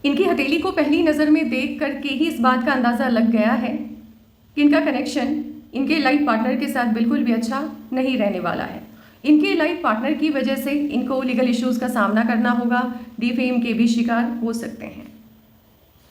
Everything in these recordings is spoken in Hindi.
इनकी हथेली को पहली नज़र में देख करके ही इस बात का अंदाज़ा लग गया है कि इनका कनेक्शन इनके लाइफ पार्टनर के साथ बिल्कुल भी अच्छा नहीं रहने वाला है। इनके लाइफ पार्टनर की वजह से इनको लीगल इश्यूज़ का सामना करना होगा, डिफेम के भी शिकार हो सकते हैं।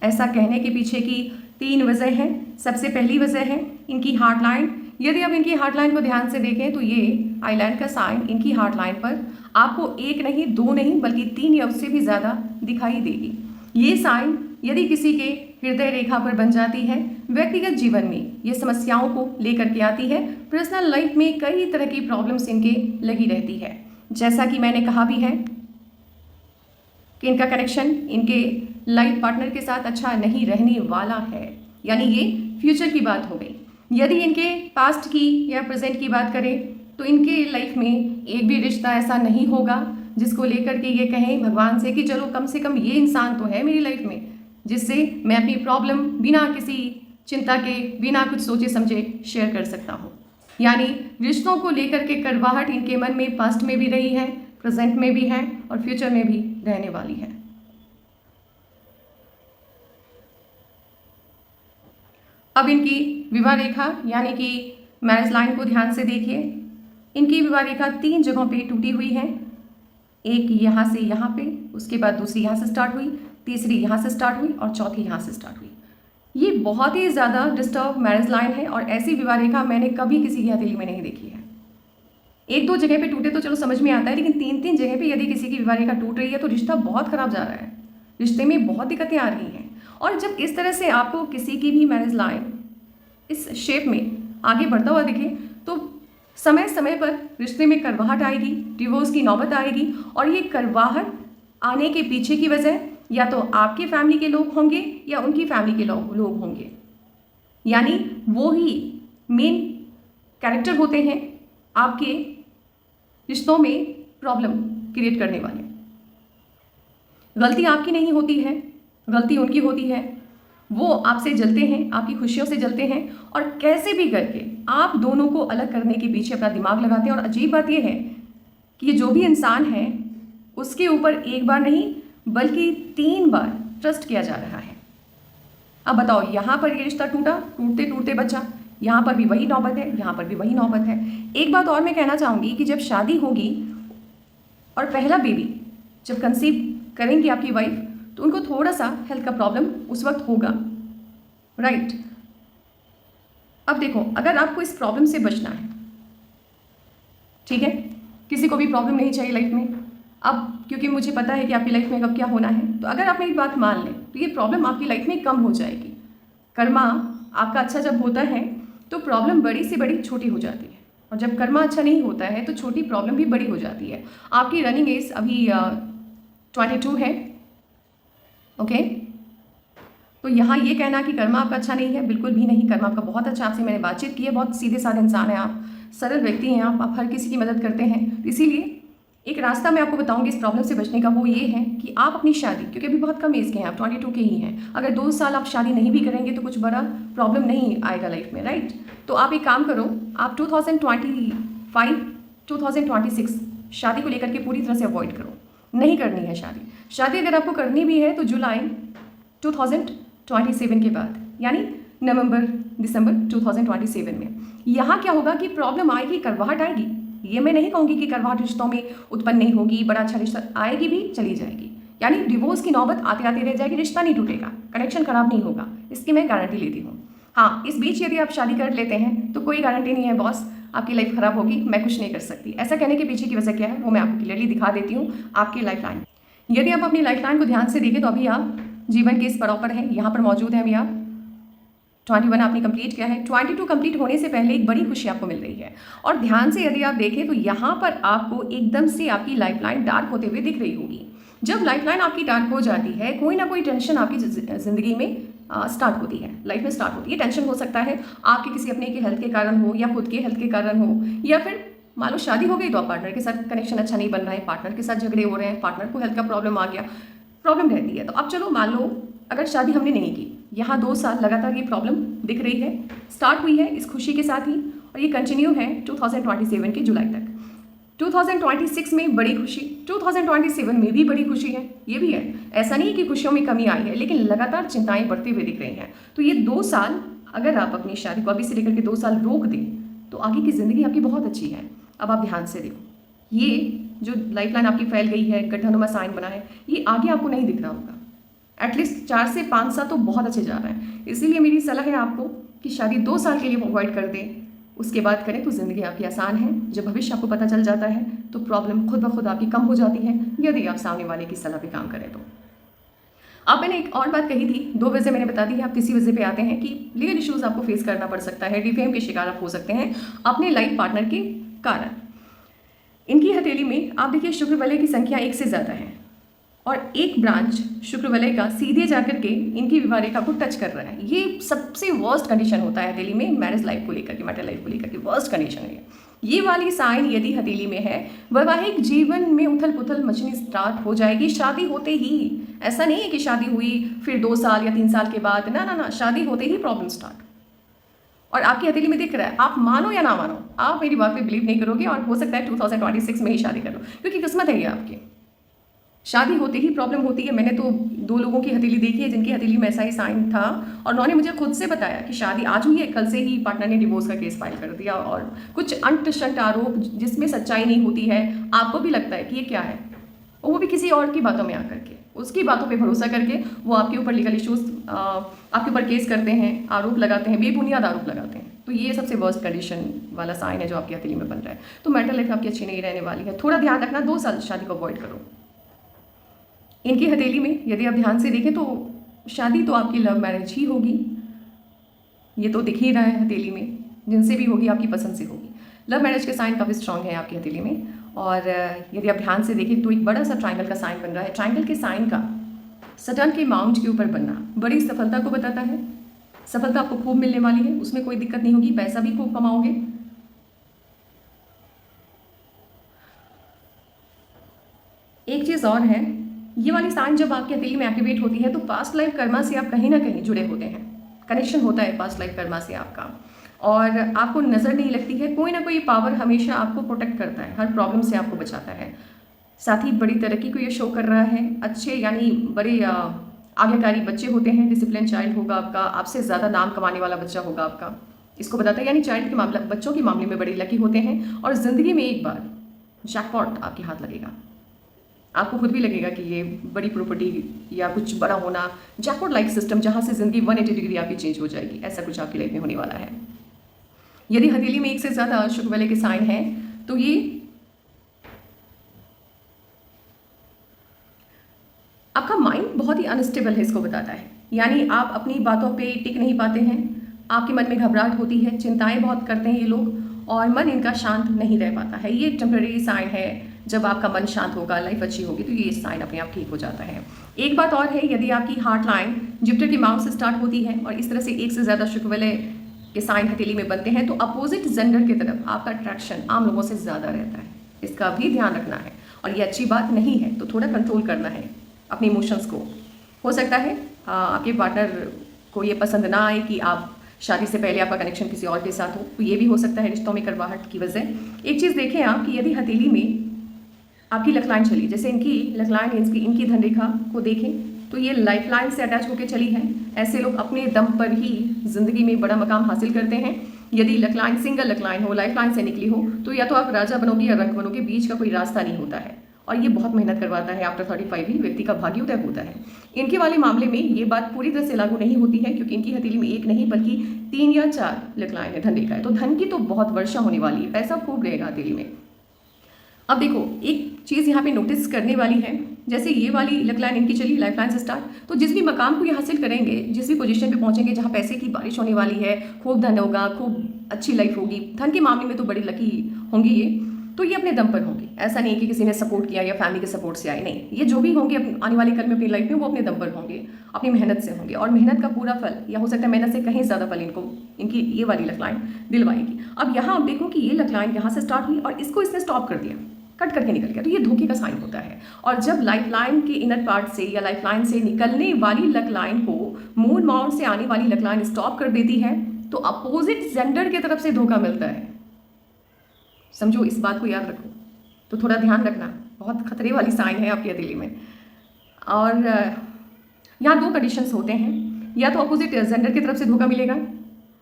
ऐसा कहने के पीछे की 3 वजह हैं। सबसे पहली वजह है इनकी हार्ट लाइन। यदि आप इनकी हार्ट लाइन को ध्यान से देखें तो ये आइलैंड का साइन इनकी हार्ट लाइन पर आपको 1 नहीं, 2 नहीं, बल्कि 3 या उससे भी ज़्यादा दिखाई देगी। ये साइन यदि किसी के हृदय रेखा पर बन जाती है, व्यक्तिगत जीवन में ये समस्याओं को लेकर के आती है। पर्सनल लाइफ में कई तरह की प्रॉब्लम्स इनके लगी रहती है। जैसा कि मैंने कहा भी है कि इनका कनेक्शन इनके लाइफ पार्टनर के साथ अच्छा नहीं रहने वाला है, यानी ये फ्यूचर की बात हो गई। यदि इनके पास्ट की या प्रेजेंट की बात करें तो इनके लाइफ में एक भी रिश्ता ऐसा नहीं होगा जिसको लेकर के ये कहें भगवान से कि चलो कम से कम ये इंसान तो है मेरी लाइफ में जिससे मैं अपनी प्रॉब्लम बिना किसी चिंता के, बिना कुछ सोचे समझे शेयर कर सकता हूँ। यानी रिश्तों को लेकर के कड़वाहट इनके मन में पास्ट में भी रही है, प्रेजेंट में भी है और फ्यूचर में भी रहने वाली है। अब इनकी विवाह रेखा यानी कि मैरिज लाइन को ध्यान से देखिए। इनकी विवाह रेखा 3 जगहों पे टूटी हुई है। एक यहाँ से यहाँ पे, उसके बाद दूसरी यहाँ से स्टार्ट हुई, तीसरी यहाँ से स्टार्ट हुई और चौथी यहाँ से स्टार्ट हुई। ये बहुत ही ज़्यादा डिस्टर्ब मैरिज लाइन है और ऐसी विवाह रेखा मैंने कभी किसी की हथेली में नहीं देखी है। 1-2 जगह पे टूटे तो चलो समझ में आता है, लेकिन 3-3 जगह पे यदि किसी की विवाह रेखा टूट रही है तो रिश्ता बहुत ख़राब जा रहा है, रिश्ते में बहुत दिक्कतें आ रही हैं। और जब इस तरह से आपको किसी की भी मैरिज लाइन इस शेप में आगे बढ़ता हुआ दिखे तो समय समय पर रिश्ते में कड़वाहट आएगी, डिवोर्स की नौबत आएगी। और ये कड़वाहट आने के पीछे की वजह या तो आपके फैमिली के लोग होंगे या उनकी फैमिली के लोग होंगे, यानी वो ही मेन कैरेक्टर होते हैं आपके रिश्तों में प्रॉब्लम क्रिएट करने वाले। गलती आपकी नहीं होती है, गलती उनकी होती है। वो आपसे जलते हैं, आपकी खुशियों से जलते हैं और कैसे भी करके आप दोनों को अलग करने के पीछे अपना दिमाग लगाते हैं। और अजीब बात यह है कि ये जो भी इंसान है उसके ऊपर 1 बार नहीं बल्कि 3 बार ट्रस्ट किया जा रहा है। अब बताओ, यहाँ पर ये रिश्ता टूटा, टूटते टूटते बचा, यहाँ पर भी वही नौबत है, यहाँ पर भी वही नौबत है। एक बात और मैं कहना चाहूँगी कि जब शादी होगी और पहला बेबी जब कंसीव करेंगी आपकी वाइफ तो उनको थोड़ा सा हेल्थ का प्रॉब्लम उस वक्त होगा, राइट। अब देखो, अगर आपको इस प्रॉब्लम से बचना है, ठीक है, किसी को भी प्रॉब्लम नहीं चाहिए लाइफ में। अब क्योंकि मुझे पता है कि आपकी लाइफ में कब क्या होना है, तो अगर आप मेरी बात मान लें तो ये प्रॉब्लम आपकी लाइफ में कम हो जाएगी। कर्मा आपका अच्छा जब होता है तो प्रॉब्लम बड़ी से बड़ी छोटी हो जाती है, और जब कर्मा अच्छा नहीं होता है तो छोटी प्रॉब्लम भी बड़ी हो जाती है। आपकी रनिंग एज अभी 22 है, ओके। तो यहाँ ये कहना कि कर्मा आपका अच्छा नहीं है, बिल्कुल भी नहीं। कर्मा आपका बहुत अच्छा, आपसे मैंने बातचीत की है, बहुत सीधे साधे इंसान हैं आप, सरल व्यक्ति हैं आप हर किसी की मदद करते हैं। इसीलिए एक रास्ता मैं आपको बताऊंगी इस प्रॉब्लम से बचने का, वो ये है कि आप अपनी शादी, क्योंकि अभी बहुत कम एज के हैं आप, 22 के ही हैं, अगर 2 साल आप शादी नहीं भी करेंगे तो कुछ बड़ा प्रॉब्लम नहीं आएगा लाइफ में, राइट। तो आप एक काम करो, आप 2025 2026 शादी को लेकर के पूरी तरह से अवॉइड करो, नहीं करनी है शादी। शादी अगर आपको करनी भी है तो जुलाई 2027 के बाद, यानी नवंबर दिसंबर 2027 में। यहाँ क्या होगा कि प्रॉब्लम आएगी, कड़वाहट आएगी। ये मैं नहीं कहूँगी कि कड़वाहट रिश्तों में उत्पन्न नहीं होगी, बड़ा अच्छा रिश्ता आएगी भी, चली जाएगी, यानी डिवोर्स की नौबत आते आते रह जाएगी, रिश्ता नहीं टूटेगा, कनेक्शन खराब नहीं होगा, इसकी मैं गारंटी लेती हूँ। हाँ, इस बीच यदि आप शादी कर लेते हैं तो कोई गारंटी नहीं है बॉस आपकी लाइफ खराब होगी, मैं कुछ नहीं कर सकती। ऐसा कहने के पीछे की वजह क्या है वो मैं आपको क्लियरली दिखा देती हूँ। आपकी लाइफ लाइन, यदि आप अपनी लाइफ लाइन को ध्यान से देखें तो अभी आप जीवन के इस पड़ाव पर हैं, यहाँ पर मौजूद हैं। अभी आप 21 आपने कंप्लीट किया है, 22 कंप्लीट होने से पहले एक बड़ी खुशी आपको मिल रही है। और ध्यान से यदि आप देखें तो यहाँ पर आपको एकदम से आपकी लाइफ लाइन डार्क होते हुए दिख रही होगी। जब लाइफ लाइन आपकी डार्क हो जाती है, कोई ना कोई टेंशन आपकी ज़िंदगी में स्टार्ट होती है, लाइफ में स्टार्ट होती है। टेंशन हो सकता है आपके किसी अपने के हेल्थ के कारण हो, या खुद के हेल्थ के कारण हो, या फिर मान लो शादी हो गई तो आप पार्टनर के साथ कनेक्शन अच्छा नहीं बन रहा है, पार्टनर के साथ झगड़े हो रहे हैं, पार्टनर को हेल्थ का प्रॉब्लम आ गया, प्रॉब्लम रहती है। तो अब चलो मान लो अगर शादी हमने नहीं की, यहाँ 2 साल लगातार ये प्रॉब्लम दिख रही है, स्टार्ट हुई है इस खुशी के साथ ही और ये कंटिन्यू है 2027 के जुलाई तक। 2026 में बड़ी खुशी, 2027 में भी बड़ी खुशी है, ये भी है। ऐसा नहीं है कि खुशियों में कमी आई है, लेकिन लगातार चिंताएं बढ़ती हुई दिख रही हैं। तो ये 2 साल अगर आप अपनी शादी को अभी से लेकर के 2 साल रोक दें तो आगे की ज़िंदगी आपकी बहुत अच्छी है। अब आप ध्यान से देखो, ये जो लाइफ लाइन आपकी फैल गई है, गड्ढानुमा साइन बना है, ये आगे आपको नहीं दिख रहा होगा। एटलीस्ट 4 से 5 साल तो बहुत अच्छे जा रहे हैं। इसीलिए मेरी सलाह है आपको कि शादी 2 साल के लिए अवॉइड कर दें, उसके बाद करें तो ज़िंदगी आपकी आसान है। जब भविष्य आपको पता चल जाता है तो प्रॉब्लम खुद ब खुद आपकी कम हो जाती है, यदि आप सामने वाले की सलाह पे काम करें तो। अब मैंने एक और बात कही थी, 2 वजह मैंने बता दी है। आप किसी वजह पे आते हैं कि लीगल इश्यूज आपको फेस करना पड़ सकता है, डिफेम के शिकार आप हो सकते हैं अपने लाइफ पार्टनर के कारण। इनकी हथेली में आप देखिए शुक्र वलय की संख्या 1 से ज़्यादा है और एक ब्रांच शुक्र वलय का सीधे जाकर के इनकी विवाह रेखा को टच कर रहा है। ये सबसे वर्स्ट कंडीशन होता है हथेली में मैरिज लाइफ को लेकर के, मैरिटल लाइफ को लेकर के वर्स्ट कंडीशन है। ये वाली साइन यदि हथेली में है, वैवाहिक जीवन में उथल पुथल मचनी स्टार्ट हो जाएगी शादी होते ही। ऐसा नहीं है कि शादी हुई फिर 2 साल या 3 साल के बाद, ना ना ना, शादी होते ही प्रॉब्लम स्टार्ट। और आपकी हथेली में दिख रहा है, आप मानो या ना मानो, आप मेरी बात पे बिलीव नहीं करोगे और हो सकता है 2026 में ही शादी कर लो, क्योंकि किस्मत है ये आपकी। शादी होते ही प्रॉब्लम होती है। मैंने तो 2 लोगों की हथेली देखी है जिनकी हथेली में ऐसा ही साइन था और उन्होंने मुझे खुद से बताया कि शादी आज हुई है, कल से ही पार्टनर ने डिवोर्स का केस फाइल कर दिया। और कुछ अंट शंट आरोप जिसमें सच्चाई नहीं होती है, आपको भी लगता है कि ये क्या है, और वो भी किसी और की बातों में आकर के, उसकी बातों पे भरोसा करके वो आपके ऊपर लीगल इश्यूज, आपके ऊपर केस करते हैं, आरोप लगाते हैं, बेबुनियाद आरोप लगाते हैं। तो ये सबसे वर्स्ट कंडीशन वाला साइन है जो आपकी हथेली में बन रहा है। तो मैरिटल लाइफ आपकी अच्छी नहीं रहने वाली है। थोड़ा ध्यान रखना, 2 साल शादी को अवॉइड करो। इनकी हथेली में यदि आप ध्यान से देखें तो शादी तो आपकी लव मैरिज ही होगी, ये तो दिख ही रहा है हथेली में। जिनसे भी होगी आपकी पसंद से होगी। लव मैरिज के साइन काफ़ी स्ट्रांग है आपकी हथेली में। और यदि आप ध्यान से देखें तो एक बड़ा सा ट्रायंगल का साइन बन रहा है। ट्रायंगल के साइन का सटर्न के माउंट के ऊपर बनना बड़ी सफलता को बताता है। सफलता आपको खूब मिलने वाली है, उसमें कोई दिक्कत नहीं होगी, पैसा भी खूब कमाओगे। एक चीज़ और है, ये वाली साइन जब आपकी हथेली में एक्टिवेट होती है तो पास्ट लाइफ कर्मा से आप कहीं ना कहीं जुड़े होते हैं, कनेक्शन होता है पास्ट लाइफ कर्मा से आपका, और आपको नज़र नहीं लगती है। कोई ना कोई पावर हमेशा आपको प्रोटेक्ट करता है, हर प्रॉब्लम से आपको बचाता है। साथ ही बड़ी तरक्की को ये शो कर रहा है। अच्छे यानी बड़े आज्ञाकारी बच्चे होते हैं, डिसिप्लिन चाइल्ड होगा आपका, आपसे ज़्यादा नाम कमाने वाला बच्चा होगा आपका, इसको बताता है। यानी चाइल्ड के मामला, बच्चों के मामले में बड़े लकी होते हैं और ज़िंदगी में एक बार जैकपॉट आपके हाथ लगेगा। आपको खुद भी लगेगा कि ये बड़ी प्रॉपर्टी या कुछ बड़ा होना, जैकपॉट लाइक सिस्टम जहाँ से ज़िंदगी 180 डिग्री आपकी चेंज हो जाएगी, ऐसा कुछ आपकी लाइफ में होने वाला है। यदि हथेली में 1 से ज़्यादा शुक्र वाले के साइन हैं तो ये आपका माइंड बहुत ही अनस्टेबल है, इसको बताता है। यानी आप अपनी बातों पे टिक नहीं पाते हैं, आपके मन में घबराहट होती है, चिंताएं बहुत करते हैं ये लोग और मन इनका शांत नहीं रह पाता है। ये टेम्परेरी साइन है। जब आपका मन शांत होगा, लाइफ अच्छी होगी तो ये साइन अपने आप ठीक हो जाता है। एक बात और है, यदि आपकी हार्ट लाइन जुपिटर की माउंट से स्टार्ट होती है और इस तरह से 1 से ज़्यादा शुक्र वाले के साइन हथेली में बनते हैं तो अपोजिट जेंडर की तरफ आपका अट्रैक्शन आम लोगों से ज़्यादा रहता है, इसका भी ध्यान रखना है। और ये अच्छी बात नहीं है, तो थोड़ा कंट्रोल करना है अपने इमोशंस को। हो सकता है आपके पार्टनर को ये पसंद ना आए कि आप शादी से पहले आपका कनेक्शन किसी और के साथ हो, तो ये भी हो सकता है रिश्तों में कड़वाहट की वजह। एक चीज़ देखें आप कि यदि हथेली में आपकी लक लाइन चली, जैसे इनकी लक लाइन, इनकी धन रेखा को देखें तो ये लाइफ लाइन से अटैच होकर चली है। ऐसे लोग अपने दम पर ही जिंदगी में बड़ा मकाम हासिल करते हैं। यदि luck line single luck line हो, लाइफ लाइन से निकली हो, तो या तो आप राजा बनोगे या रंक बनोगे, बीच का कोई रास्ता नहीं होता है। और ये बहुत मेहनत करवाता है। आफ्टर 35 ही व्यक्ति का भाग्योदय होता है। इनके वाले मामले में ये बात पूरी तरह से लागू नहीं होती है, क्योंकि इनकी हथेली में 1 नहीं बल्कि 3 या 4 लक लाइन है, धन रेखा है। तो धन की तो बहुत वर्षा होने वाली है, पैसा खूब रहेगा हथेली में। अब देखो, एक चीज़ यहाँ पे नोटिस करने वाली है, जैसे ये वाली लक लाइन इनकी चली लाइफ लाइन से स्टार्ट, तो जिस भी मकाम को ये हासिल करेंगे, जिस भी पोजीशन पे पहुंचेंगे जहाँ पैसे की बारिश होने वाली है, खूब धन होगा, खूब अच्छी लाइफ होगी, धन के मामले में तो बड़ी लकी होंगी ये, तो ये अपने दम पर होंगे। ऐसा नहीं कि किसी ने सपोर्ट किया या फैमिली के सपोर्ट से आए, नहीं, ये जो भी होंगे आने वाले कल में अपनी लाइफ में वो अपने दम पर होंगे, अपनी मेहनत से होंगे, और मेहनत का पूरा फल, या हो सकता है मेहनत से कहीं ज़्यादा फल इनको इनकी ये वाली लक लाइन दिलवाएगी। अब यहाँ आप देखो कि ये लक लाइन यहाँ से स्टार्ट हुई और इसको इसने स्टॉप कर दिया, कट करके निकल गया, तो ये धोखे का साइन होता है। और जब लाइफ लाइन के इनर पार्ट से या लाइफ लाइन से निकलने वाली लक लाइन को मून माउंट से आने वाली लक लाइन स्टॉप कर देती है, तो अपोजिट जेंडर की तरफ से धोखा मिलता है। समझो, इस बात को याद रखो। तो थोड़ा ध्यान रखना, बहुत खतरे वाली साइन है आपकी हथेली में। और यहाँ दो कंडीशंस होते हैं, या तो अपोजिट जेंडर की तरफ से धोखा मिलेगा,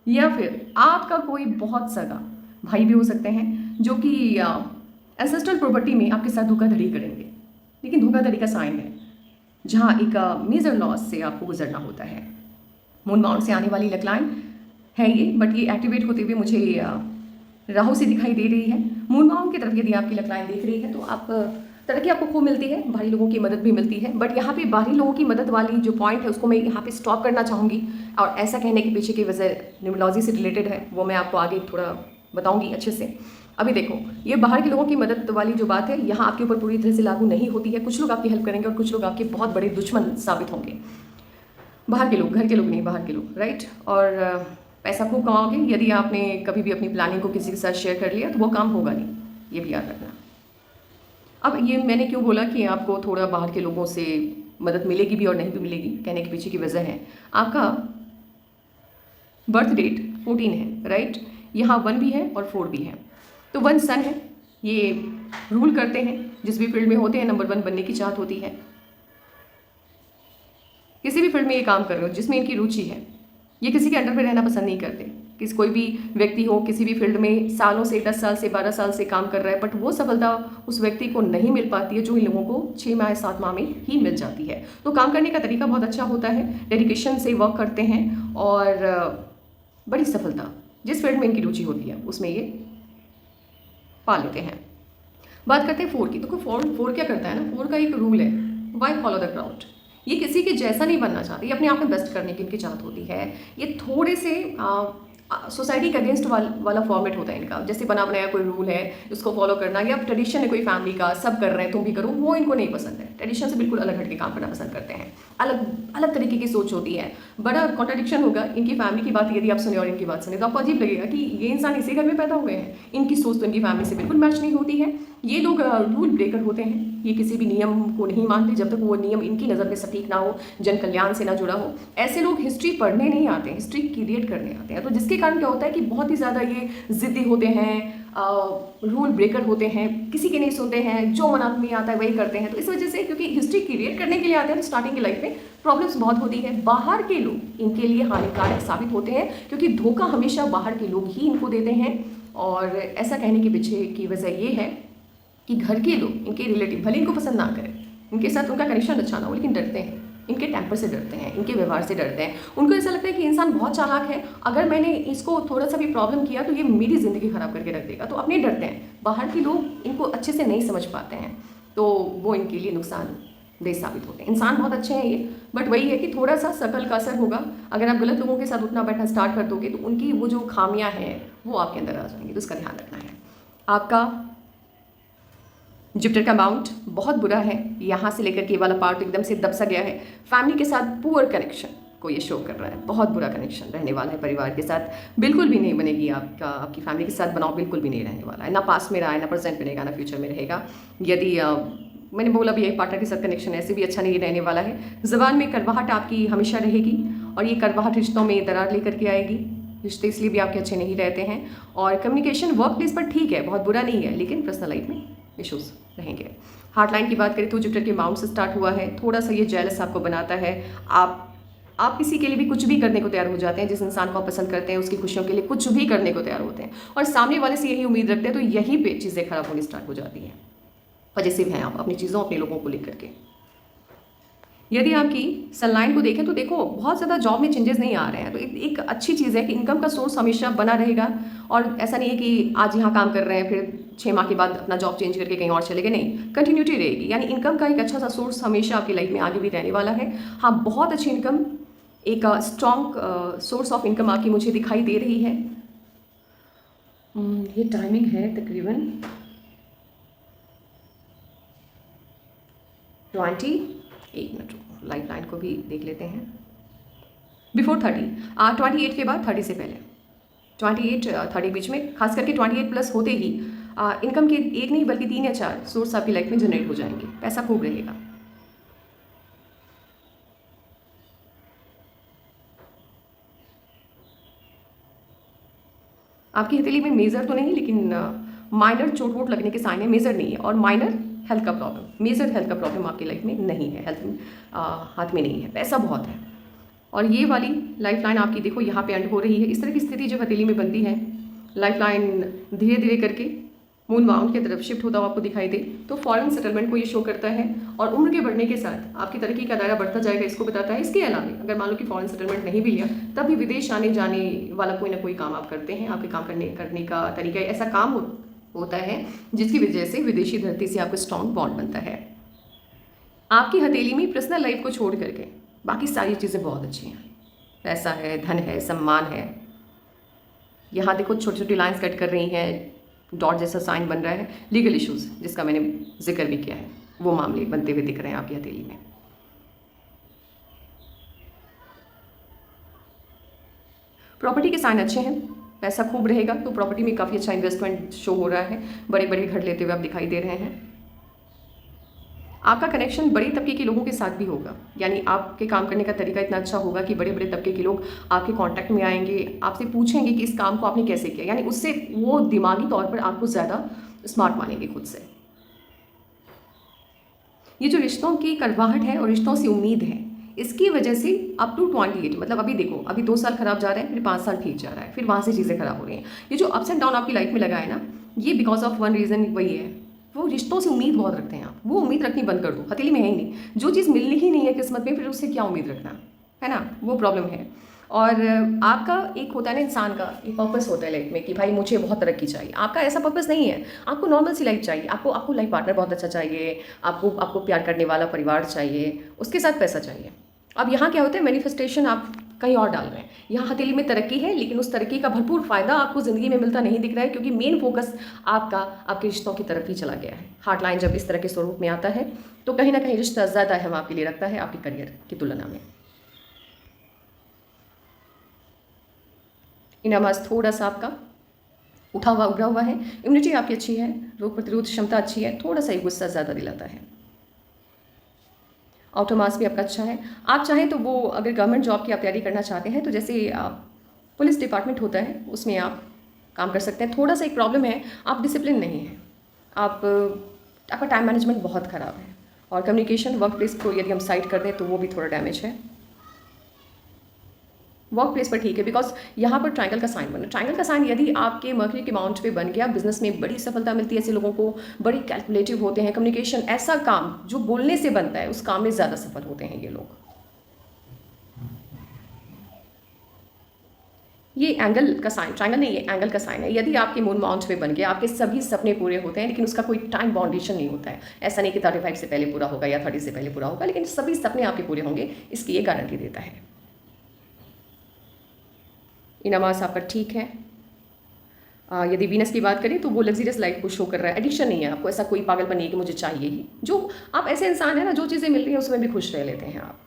या फिर आपका कोई बहुत सगा भाई भी हो सकते हैं जो कि एंसेस्ट्रल प्रॉपर्टी में आपके साथ धोखाधड़ी करेंगे। लेकिन धोखाधड़ी का साइन है जहाँ एक मेजर लॉस से आपको गुजरना होता है। मून माउंट से आने वाली लकलाइन है ये, बट ये एक्टिवेट होते हुए मुझे राहु से दिखाई दे रही है। मून माउंट की तरफ यदि आपकी लकलाइन देख रही है तो आप तरक्की आपको खूब मिलती है, बाहरी लोगों की मदद भी मिलती है। बट यहाँ पे बाहरी लोगों की मदद वाली जो पॉइंट है उसको मैं यहाँ पे स्टॉप करना चाहूँगी, और ऐसा कहने के पीछे की वजह न्यूमरोलॉजी से रिलेटेड है, वो मैं आपको आगे थोड़ा बताऊँगी अच्छे से। अभी देखो, ये बाहर के लोगों की मदद वाली जो बात है यहाँ आपके ऊपर पूरी तरह से लागू नहीं होती है। कुछ लोग आपकी हेल्प करेंगे और कुछ लोग आपके बहुत बड़े दुश्मन साबित होंगे। बाहर के लोग, घर के लोग नहीं, बाहर के लोग, राइट। और पैसा खूब कमाओगे। यदि आपने कभी भी अपनी प्लानिंग को किसी के साथ शेयर कर लिया तो वो काम होगा नहीं, ये भी याद रखना। अब ये मैंने क्यों बोला कि आपको थोड़ा बाहर के लोगों से मदद मिलेगी भी और नहीं भी मिलेगी, कहने के पीछे की वजह है आपका बर्थ डेट 14 है, राइट। यहाँ 1 भी है और 4 भी है। तो 1 सन है, ये रूल करते हैं जिस भी फील्ड में होते हैं, नंबर 1 बनने की चाहत होती है। किसी भी फील्ड में ये काम कर रहे हो जिसमें इनकी रुचि है, ये किसी के अंडर में रहना पसंद नहीं करते। कोई भी व्यक्ति हो किसी भी फील्ड में सालों से, 10 साल से, 12 साल से काम कर रहा है, बट वो सफलता उस व्यक्ति को नहीं मिल पाती है जो इन लोगों को 6 माह 7 माह में ही मिल जाती है। तो काम करने का तरीका बहुत अच्छा होता है, डेडिकेशन से वर्क करते हैं और बड़ी सफलता जिस फील्ड में इनकी रुचि होती है उसमें ये पा लेते हैं। बात करते हैं 4 की। तो 4 क्या करता है ना, 4 का एक रूल है, वाई फॉलो द क्राउड। ये किसी के जैसा नहीं बनना चाहते, ये अपने आप में बेस्ट करने की इनकी चाहत होती है। ये थोड़े से सोसाइटी के अगेंस्ट वाला फॉर्मेट होता है इनका। जैसे बना बनाया कोई रूल है उसको फॉलो करना, या ट्रेडिशन है कोई फैमिली का, सब कर रहे हैं तुम भी करो, वो इनको नहीं पसंद है। ट्रेडिशन से बिल्कुल अलग हट के काम करना पसंद करते हैं। अलग अलग तरीके की सोच होती है। बड़ा कॉन्ट्रडिक्शन होगा इनकी फैमिली की बात यदि आप सुने और इनकी बात सुने तो आपको अजीब लगेगा कि ये इंसान इसी घर में पैदा हुए हैं, इनकी सोच तो इनकी फैमिली से बिल्कुल मैच नहीं होती है। ये लोग रूल ब्रेकर होते हैं, ये किसी भी नियम को नहीं मानते जब तक वो नियम इनकी नज़र में सटीक ना हो, जन कल्याण से ना जुड़ा हो। ऐसे लोग हिस्ट्री पढ़ने नहीं आते, हिस्ट्री क्रिएट करने आते हैं। तो जिसके कारण क्या होता है कि बहुत ही ज़्यादा ये जिद्दी होते हैं, रूल ब्रेकर होते हैं, किसी के नहीं सुनते हैं, जो मन में आता है वही करते हैं। तो इस वजह से, क्योंकि हिस्ट्री क्रिएट करने के लिए आते हैं तो स्टार्टिंग की लाइफ में प्रॉब्लम्स बहुत होती है। बाहर के लोग इनके लिए हानिकारक साबित होते हैं, क्योंकि धोखा हमेशा बाहर के लोग ही इनको देते हैं। और ऐसा कहने के पीछे की वजह ये है कि घर के लोग, इनके रिलेटिव, भले इनको पसंद ना करें, इनके साथ उनका कनेक्शन अच्छा ना हो, लेकिन डरते हैं, इनके टेम्पर से डरते हैं, इनके व्यवहार से डरते हैं। उनको ऐसा लगता है कि इंसान बहुत चालाक है, अगर मैंने इसको थोड़ा सा भी प्रॉब्लम किया तो ये मेरी ज़िंदगी खराब करके रख देगा। तो अपने डरते हैं, बाहर के लोग इनको अच्छे से नहीं समझ पाते हैं, तो वो इनके लिए नुकसानदेह साबित होते हैं। इंसान बहुत अच्छे हैं ये, बट वही है कि थोड़ा सा शकल का असर होगा। अगर आप गलत लोगों के साथ उठना बैठना स्टार्ट कर दोगे तो उनकी वो जो खामियां हैं वो आपके अंदर आ जाएंगी, तो उसका ध्यान रखना है। आपका जुपिटर का माउंट बहुत बुरा है, यहाँ से लेकर के ये वाला पार्ट एकदम से दब सा गया है। फैमिली के साथ पुअर कनेक्शन को ये शो कर रहा है, बहुत बुरा कनेक्शन रहने वाला है परिवार के साथ, बिल्कुल भी नहीं बनेगी आपकी फैमिली के साथ बनाओ, बिल्कुल भी नहीं रहने वाला है। ना पास्ट में रहा है, ना प्रेजेंट में रहेगा, ना फ्यूचर में रहेगा। यदि मैंने बोला भी एक पार्टनर के साथ कनेक्शन ऐसे भी अच्छा नहीं रहने वाला है। ज़बान में कड़वाहट आपकी हमेशा रहेगी, और ये कड़वाहट रिश्तों में दरार लेकर के आएगी। रिश्ते इसलिए भी आपके अच्छे नहीं रहते हैं। और कम्युनिकेशन वर्क प्लेस पर ठीक है, बहुत बुरा नहीं है, लेकिन पर्सनल लाइफ में इशूज़ रहेंगे। हार्ट लाइन की बात करें तो जुपिटर के माउंट से स्टार्ट हुआ है, थोड़ा सा ये जेलस आपको बनाता है। आप किसी के लिए भी कुछ भी करने को तैयार हो जाते हैं, जिस इंसान को आप पसंद करते हैं उसकी खुशियों के लिए कुछ भी करने को तैयार होते हैं, और सामने वाले से यही उम्मीद रखते हैं, तो यहीं पे चीज़ें खराब होनी स्टार्ट हो जाती हैं। पॉजिटिव हैं आप अपनी चीज़ों, अपने लोगों को लेकर के। यदि आपकी सनलाइन को देखें तो देखो बहुत ज़्यादा जॉब में चेंजेस नहीं आ रहे हैं, तो एक अच्छी चीज़ है कि इनकम का सोर्स हमेशा बना रहेगा। और ऐसा नहीं है कि आज यहाँ काम कर रहे हैं फिर 6 माह के बाद अपना जॉब चेंज करके कहीं और चले गए, नहीं, कंटिन्यूटी रहेगी। यानी इनकम का एक अच्छा सा सोर्स हमेशा आपकी लाइफ में आगे भी रहने वाला है। हाँ, बहुत अच्छी इनकम, एक स्ट्रॉन्ग सोर्स ऑफ इनकम आपकी मुझे दिखाई दे रही है। ये टाइमिंग है तकरीबन एक मिनट, लाइफ लाइन को भी देख लेते हैं। बिफोर 30, 28 के बाद 30 से पहले, 28 30 बीच में, खास करके 28 प्लस होते ही इनकम के एक नहीं बल्कि 3 या 4 सोर्स आपकी लाइफ में जनरेट हो जाएंगे, पैसा खूब रहेगा। आपकी हथेली में मेजर तो नहीं, लेकिन माइनर चोट वोट लगने के साइन है, मेजर नहीं है। और माइनर हेल्थ का प्रॉब्लम, मेजर हेल्थ का प्रॉब्लम आपकी लाइफ में नहीं है, हेल्थ में हाथ में नहीं है, पैसा बहुत है। और ये वाली लाइफ लाइन आपकी देखो यहाँ पे एंड हो रही है। इस तरह की स्थिति जब हथेली में बनती है, लाइफ लाइन धीरे धीरे करके मून माउंट की तरफ शिफ्ट होता हुआ आपको दिखाई दे, तो फॉरेन सेटलमेंट को ये शो करता है। और उम्र के बढ़ने के साथ आपकी तरक्की का दायरा बढ़ता जाएगा, इसको बताता है। इसके अलावा अगर मान लो कि फॉरेन सेटलमेंट नहीं भी लिया, तब भी विदेश आने जाने वाला कोई ना कोई काम आप करते हैं। आपके काम करने का तरीका ऐसा काम होता है जिसकी वजह से विदेशी धरती से आपको स्ट्रॉन्ग बॉन्ड बनता है। आपकी हथेली में पर्सनल लाइफ को छोड़ करके बाकी सारी चीज़ें बहुत अच्छी हैं। पैसा है, धन है, सम्मान है। यहाँ देखो छोटी छोटी लाइंस कट कर रही हैं, डॉट जैसा साइन बन रहा है। लीगल इश्यूज जिसका मैंने जिक्र भी किया है, वो मामले बनते हुए दिख रहे हैं आपकी हथेली में। प्रॉपर्टी के साइन अच्छे हैं, पैसा खूब रहेगा, तो प्रॉपर्टी में काफ़ी अच्छा इन्वेस्टमेंट शो हो रहा है। बड़े बड़े घर लेते हुए आप दिखाई दे रहे हैं। आपका कनेक्शन बड़े तबके के लोगों के साथ भी होगा, यानी आपके काम करने का तरीका इतना अच्छा होगा कि बड़े बड़े तबके के लोग आपके कांटेक्ट में आएंगे, आपसे पूछेंगे कि इस काम को आपने कैसे किया, यानी उससे वो दिमागी तौर पर आपको ज़्यादा स्मार्ट मानेंगे खुद से। ये जो रिश्तों की कड़वाहट है और रिश्तों से उम्मीद है, इसकी वजह से अप टू 28, मतलब अभी देखो, अभी 2 साल खराब जा रहा है, फिर 5 साल ठीक जा रहा है, फिर वहाँ से चीज़ें खराब हो रही हैं। ये जो अप्स एंड डाउन आपकी लाइफ में लगा है ना, ये बिकॉज ऑफ वन रीज़न वही है, वो रिश्तों से उम्मीद बहुत रखते हैं आप। वो उम्मीद रखनी बंद कर दो, हथेली में है ही नहीं। जो चीज़ मिलनी ही नहीं है किस्मत में, फिर उससे क्या उम्मीद रखना, है ना, वो प्रॉब्लम है। और आपका एक होता है ना, इंसान का एक पर्पस होता है लाइफ में कि भाई मुझे बहुत तरक्की चाहिए। आपका ऐसा पर्पस नहीं है, आपको नॉर्मल सी लाइफ चाहिए। आपको लाइफ पार्टनर बहुत अच्छा चाहिए, आपको प्यार करने वाला परिवार चाहिए, उसके साथ पैसा चाहिए। अब यहाँ क्या होता है, मैनिफेस्टेशन आप कहीं और डाल रहे हैं। यहाँ हथेली में तरक्की है, लेकिन उस तरक्की का भरपूर फायदा आपको ज़िंदगी में मिलता नहीं दिख रहा है, क्योंकि मेन फोकस आपका आपके रिश्तों की तरफ ही चला गया है। हार्ट लाइन जब इस तरह के स्वरूप में आता है, तो कहीं ना कहीं रिश्ता ज़्यादा अहम आपके लिए रखता है आपके करियर की तुलना में। इनामास थोड़ा सा आपका उठा हुआ उभरा हुआ है। इम्यूनिटी आपकी अच्छी है, रोग प्रतिरोध क्षमता अच्छी है, थोड़ा सा ही गुस्सा ज़्यादा दिलाता है। आउटर मास भी आपका अच्छा है। आप चाहें तो वो अगर गवर्नमेंट जॉब की आप तैयारी करना चाहते हैं, तो जैसे पुलिस डिपार्टमेंट होता है, उसमें आप काम कर सकते हैं। थोड़ा सा एक प्रॉब्लम है, आप डिसिप्लिन नहीं है, आपका टाइम मैनेजमेंट बहुत ख़राब है। और कम्युनिकेशन वर्क प्लेस को यदि हम साइड कर दें तो वो भी थोड़ा डैमेज है। वर्क प्लेस पर ठीक है, बिकॉज यहाँ पर ट्रायंगल का साइन बना। ट्रायंगल का साइन यदि आपके मर्क्यूरी के माउंट पे बन गया, बिजनेस में बड़ी सफलता मिलती है ऐसे लोगों को, बड़ी कैलकुलेटिव होते हैं। कम्युनिकेशन ऐसा काम जो बोलने से बनता है, उस काम में ज़्यादा सफल होते हैं ये लोग। ये एंगल का साइन, ट्रायंगल नहीं, ये एंगल का साइन है। यदि आपके मून माउंट पे बन गया, आपके सभी सपने पूरे होते हैं, लेकिन उसका कोई टाइम बाउंडेशन नहीं होता है। ऐसा नहीं कि 35 से पहले पूरा होगा या 30 से पहले पूरा होगा, लेकिन सभी सपने आपके पूरे होंगे, इसकी ये गारंटी देता है। इनामास आपका ठीक है। यदि वीनस की बात करें तो वो लग्जरियस लाइफ को शो कर रहा है। एडिक्शन नहीं है आपको, ऐसा कोई पागलपन नहीं है कि मुझे चाहिए ही। जो आप ऐसे इंसान है ना, जो चीज़ें मिल रही हैं उसमें भी खुश रह लेते हैं आप।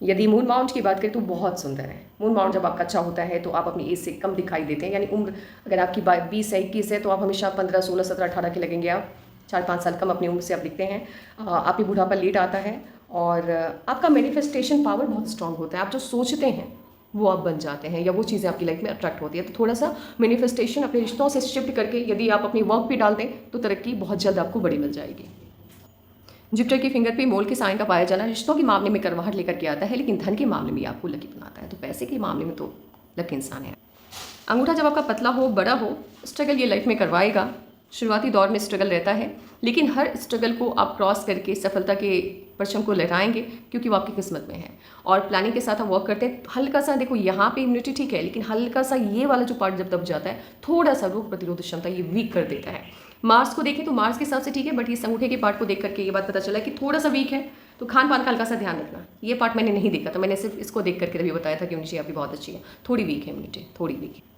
यदि मून माउंट की बात करें तो बहुत सुंदर है। मून माउंट जब आपका अच्छा होता है तो आप अपनी एज से कम दिखाई देते हैं, यानी उम्र अगर आपकी 20 है 21 है तो आप हमेशा 15, 16, 17, 18 के लगेंगे। आप 4-5 साल कम अपनी उम्र से आप दिखते हैं। आपकी बुढ़ापा लेट आता है और आपका मैनिफेस्टेशन पावर बहुत स्ट्रांग होता है। आप जो सोचते हैं वो आप बन जाते हैं, या वो चीज़ें आपकी लाइफ में अट्रैक्ट होती है। तो थोड़ा सा मैनिफेस्टेशन अपने रिश्तों से शिफ्ट करके यदि आप अपनी वर्क पे डाल दें तो तरक्की बहुत जल्द आपको बड़ी मिल जाएगी। जुपिटर की फिंगर पे मोल के साइन का पाया जाना रिश्तों के मामले में करवाहट लेकर के आता है, लेकिन धन के मामले में आपको लकी बनाता है। तो पैसे के मामले में तो लकी इंसान है। अंगूठा जब आपका पतला हो, बड़ा हो, स्ट्रगल ये लाइफ में करवाएगा। शुरुआती दौर में स्ट्रगल रहता है, लेकिन हर स्ट्रगल को आप क्रॉस करके सफलता के परचम को लहराएंगे, क्योंकि वो आपकी किस्मत में है। और प्लानिंग के साथ हम वर्क करते हैं। हल्का सा देखो यहाँ पे इम्यूनिटी ठीक है, लेकिन हल्का सा ये वाला जो पार्ट जब दब जाता है, थोड़ा सा रोग प्रतिरोध क्षमता ये वीक कर देता है। मार्स को देखें तो मार्स के हिसाब से ठीक है, बट इस अंगूठे के पार्ट को देख करके ये बात पता चला कि थोड़ा सा वीक है। तो खान पान का हल्का सा ध्यान रखना। ये पार्ट मैंने नहीं देखा, तो मैंने सिर्फ इसको देख करके तभी बताया था कि इम्यूनिटी आपकी बहुत अच्छी है। थोड़ी वीक है इम्यूनिटी, थोड़ी वीक है।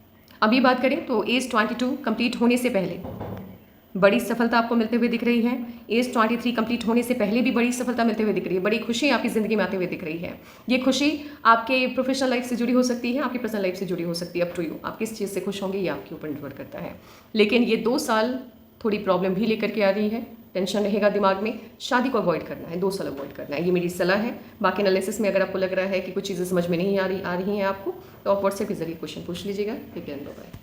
अभी बात करें तो एज 22 कंप्लीट होने से पहले बड़ी सफलता आपको मिलते हुए दिख रही है। एज 23 कंप्लीट होने से पहले भी बड़ी सफलता मिलते हुए दिख रही है। बड़ी खुशी आपकी ज़िंदगी में आते हुए दिख रही है। ये खुशी आपके प्रोफेशनल लाइफ से जुड़ी हो सकती है, आपकी पर्सनल लाइफ से जुड़ी हो सकती है। अप टू यू, आप किस चीज़ से खुश होंगे ये आपके ऊपर निर्भर करता है। लेकिन ये 2 साल थोड़ी प्रॉब्लम भी लेकर के आ रही है। टेंशन रहेगा दिमाग में। शादी को अवॉइड करना है, 2 साल अवॉइड करना है, ये मेरी सलाह है। बाकी एनालिसिस में अगर आपको लग रहा है कि कुछ चीज़ें समझ में नहीं आ रही हैं आपको, तो आप व्हाट्सएप के जरिए क्वेश्चन पूछ लीजिएगा। ठीक है, बाय।